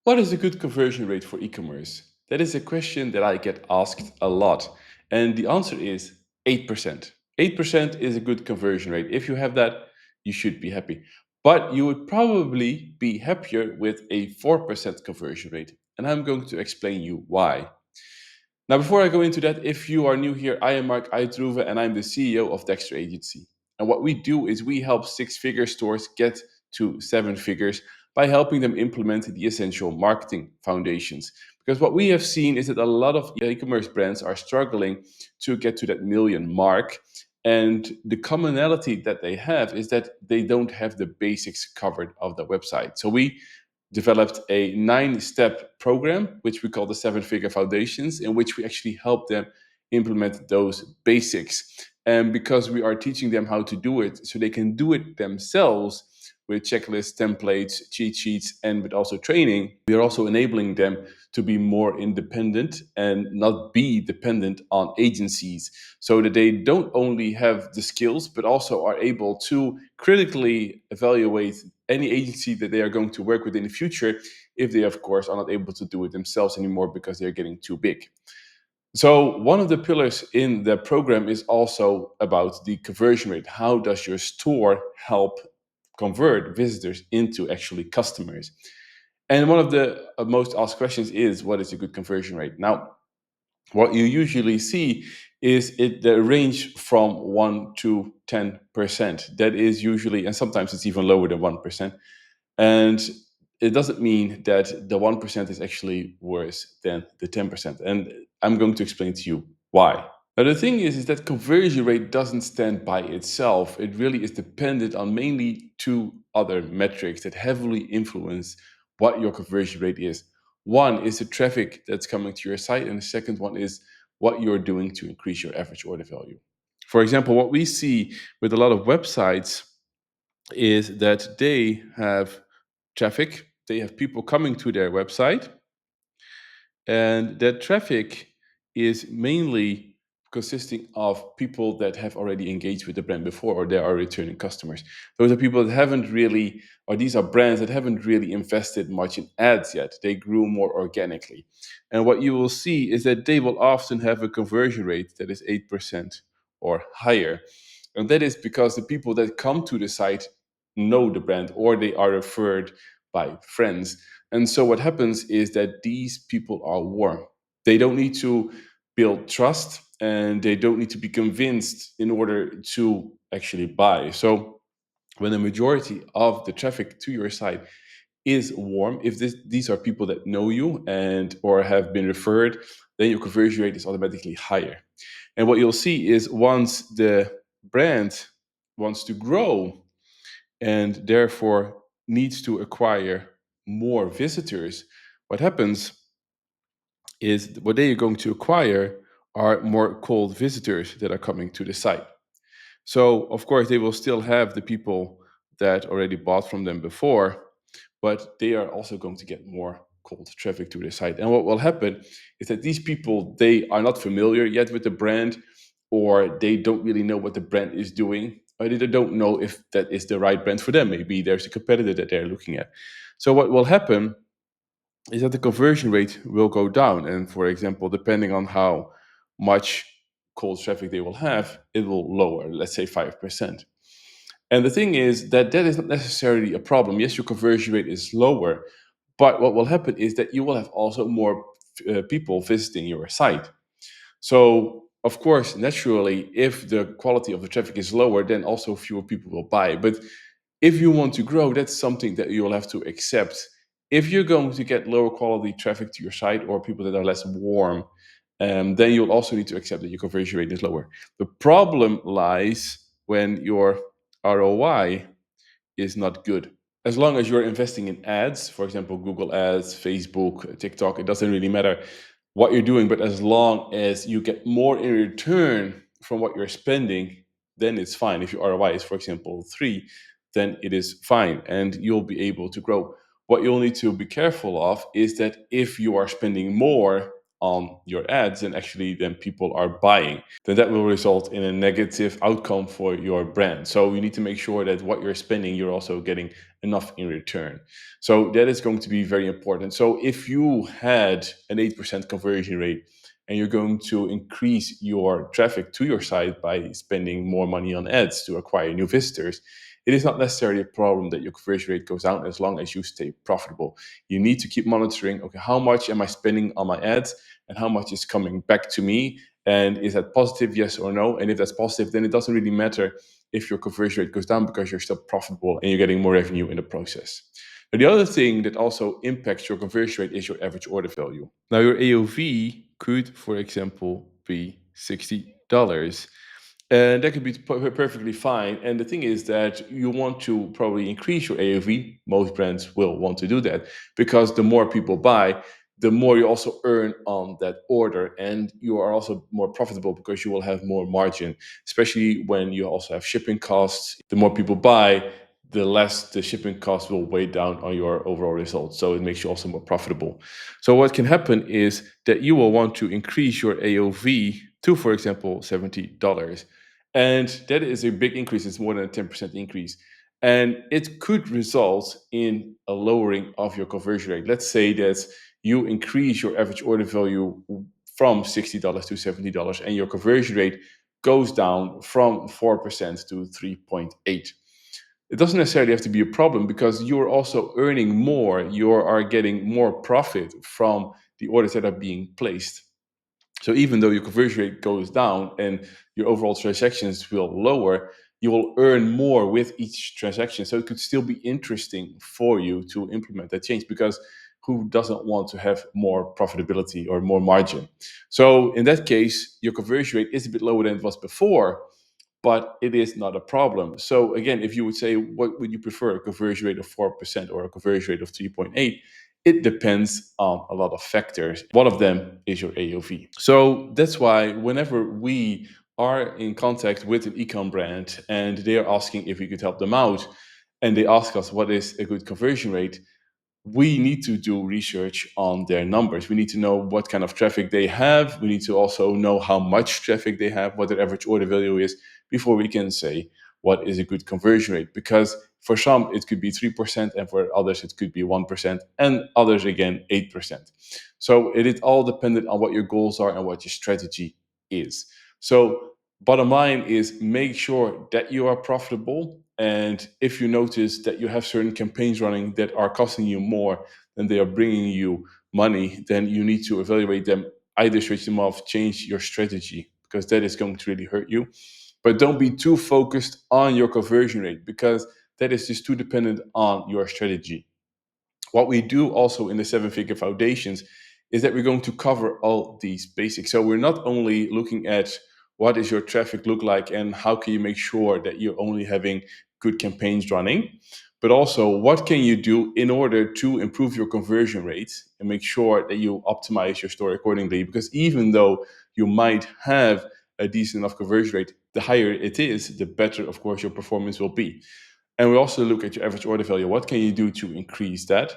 What is a good conversion rate for e-commerce? That is a question that I get asked a lot. And the answer is 8%. 8% is a good conversion rate. If you have that, you should be happy. But you would probably be happier with a 4% conversion rate. And I'm going to explain you why. Now, before I go into that, if you are new here, I am Marc Uitterhoeve and I'm the CEO of Dexter Agency. And what we do is we help six-figure stores get to seven figures by helping them implement the essential marketing foundations. Because what we have seen is that a lot of e-commerce brands are struggling to get to that million mark. And the commonality that they have is that they don't have the basics covered of the website. So we developed a 9-step program, which we call the Seven Figure Foundations, in which we actually help them implement those basics. And because we are teaching them how to do it, so they can do it themselves with checklists, templates, cheat sheets, and with also training, we are also enabling them to be more independent and not be dependent on agencies, so that they don't only have the skills, but also are able to critically evaluate any agency that they are going to work with in the future if they, of course, are not able to do it themselves anymore because they're getting too big. So, one of the pillars in the program is also about the conversion rate. How does your store help convert visitors into actually customers? And one of the most asked questions is, what is a good conversion rate? Now, what you usually see is the range from 1 to 10%. That is usually, and sometimes it's even lower than 1%. And it doesn't mean that the 1% is actually worse than the 10%. And I'm going to explain to you why. Now, the thing is that conversion rate doesn't stand by itself. It really is dependent on mainly two other metrics that heavily influence what your conversion rate is. One is the traffic that's coming to your site, and the second one is what you're doing to increase your average order value. For example, what we see with a lot of websites is that they have traffic, they have people coming to their website, and that traffic is mainly consisting of people that have already engaged with the brand before, or they are returning customers. Those are people that haven't really, or these are brands that haven't really invested much in ads yet. They grew more organically. And what you will see is that they will often have a conversion rate that is 8% or higher. And that is because the people that come to the site know the brand, or they are referred by friends. And so what happens is that these people are warm. They don't need to build trust, and they don't need to be convinced in order to actually buy. So when the majority of the traffic to your site is warm, if these are people that know you and or have been referred, then your conversion rate is automatically higher. And what you'll see is once the brand wants to grow and therefore needs to acquire more visitors, what happens is what they are going to acquire are more cold visitors that are coming to the site. So, of course, they will still have the people that already bought from them before, but they are also going to get more cold traffic to the site. And what will happen is that these people, they are not familiar yet with the brand, or they don't really know what the brand is doing, or they don't know if that is the right brand for them. Maybe there's a competitor that they're looking at. So what will happen is that the conversion rate will go down. And for example, depending on how much cold traffic they will have, it will lower, let's say 5%. And the thing is that that is not necessarily a problem. Yes, your conversion rate is lower, but what will happen is that you will have also more people visiting your site. So, of course, naturally, if the quality of the traffic is lower, then also fewer people will buy. But if you want to grow, that's something that you'll have to accept. If you're going to get lower quality traffic to your site, or people that are less warm, then you'll also need to accept that your conversion rate is lower. The problem lies when your ROI is not good. As long as you're investing in ads, for example, Google Ads, Facebook, TikTok, it doesn't really matter what you're doing, but as long as you get more in return from what you're spending, then it's fine. If your ROI is, for example, 3, then it is fine and you'll be able to grow. What you'll need to be careful of is that if you are spending more, on your ads and actually then people are buying, then that will result in a negative outcome for your brand. So you need to make sure that what you're spending, you're also getting enough in return. So that is going to be very important. So if you had an 8% conversion rate and you're going to increase your traffic to your site by spending more money on ads to acquire new visitors, it is not necessarily a problem that your conversion rate goes down as long as you stay profitable. You need to keep monitoring, okay, how much am I spending on my ads and how much is coming back to me? And is that positive, yes or no? And if that's positive, then it doesn't really matter if your conversion rate goes down because you're still profitable and you're getting more revenue in the process. Now, the other thing that also impacts your conversion rate is your average order value. Now, your AOV could, for example, be $60. And that could be perfectly fine. And the thing is that you want to probably increase your AOV. Most brands will want to do that because the more people buy, the more you also earn on that order. And you are also more profitable because you will have more margin, especially when you also have shipping costs. The more people buy, the less the shipping costs will weigh down on your overall results. So it makes you also more profitable. So what can happen is that you will want to increase your AOV to, for example, $70. And that is a big increase. It's more than a 10% increase. And it could result in a lowering of your conversion rate. Let's say that you increase your average order value from $60 to $70 and your conversion rate goes down from 4% to 3.8. It doesn't necessarily have to be a problem because you're also earning more. You are getting more profit from the orders that are being placed. So even though your conversion rate goes down and your overall transactions will lower, you will earn more with each transaction. So it could still be interesting for you to implement that change because who doesn't want to have more profitability or more margin? So in that case, your conversion rate is a bit lower than it was before, but it is not a problem. So again, if you would say, what would you prefer, a conversion rate of 4% or a conversion rate of 3.8? It depends on a lot of factors. One of them is your AOV. So that's why whenever we are in contact with an ecom brand and they are asking if we could help them out, and they ask us what is a good conversion rate, we need to do research on their numbers. We need to know what kind of traffic they have. We need to also know how much traffic they have, what their average order value is, before we can say what is a good conversion rate. Because for some, it could be 3%, and for others, it could be 1%, and others, again, 8%. So it is all dependent on what your goals are and what your strategy is. So bottom line is make sure that you are profitable. And if you notice that you have certain campaigns running that are costing you more than they are bringing you money, then you need to evaluate them, either switch them off, change your strategy, because that is going to really hurt you. But don't be too focused on your conversion rate because that is just too dependent on your strategy. What we do also in the seven figure foundations is that we're going to cover all these basics. So we're not only looking at what does your traffic look like and how can you make sure that you're only having good campaigns running, but also what can you do in order to improve your conversion rate and make sure that you optimize your store accordingly. Because even though you might have a decent enough conversion rate, the higher it is, the better, of course, your performance will be. And we also look at your average order value. What can you do to increase that?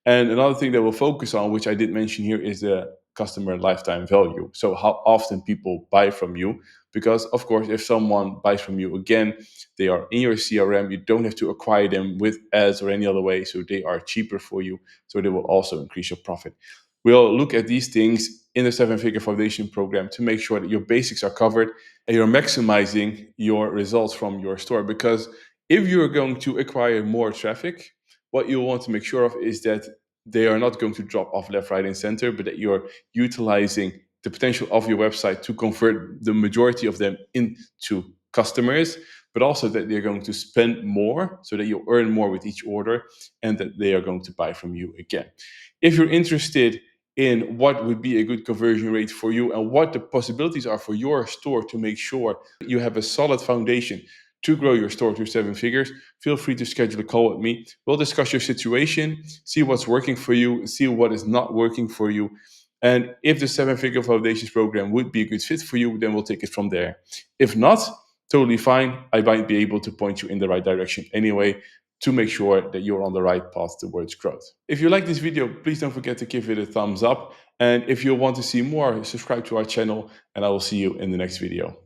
And another thing that we'll focus on, which I did mention here, is the customer lifetime value. So how often people buy from you. Because of course, if someone buys from you again, they are in your CRM. You don't have to acquire them with ads or any other way. So they are cheaper for you. So they will also increase your profit. We'll look at these things in the seven figure foundation program to make sure that your basics are covered and you're maximizing your results from your store. Because if you're going to acquire more traffic, what you want to make sure of is that they are not going to drop off left, right, and center, but that you're utilizing the potential of your website to convert the majority of them into customers, but also that they're going to spend more so that you earn more with each order and that they are going to buy from you again. If you're interested in what would be a good conversion rate for you and what the possibilities are for your store to make sure you have a solid foundation to grow your store to seven figures, feel free to schedule a call with me. We'll discuss your situation, see what's working for you, see what is not working for you. And if the seven figure foundations program would be a good fit for you, then we'll take it from there. If not, totally fine. I might be able to point you in the right direction anyway. to make sure that you're on the right path towards growth. If you like this video, please don't forget to give it a thumbs up. And if you want to see more, subscribe to our channel, and I will see you in the next video.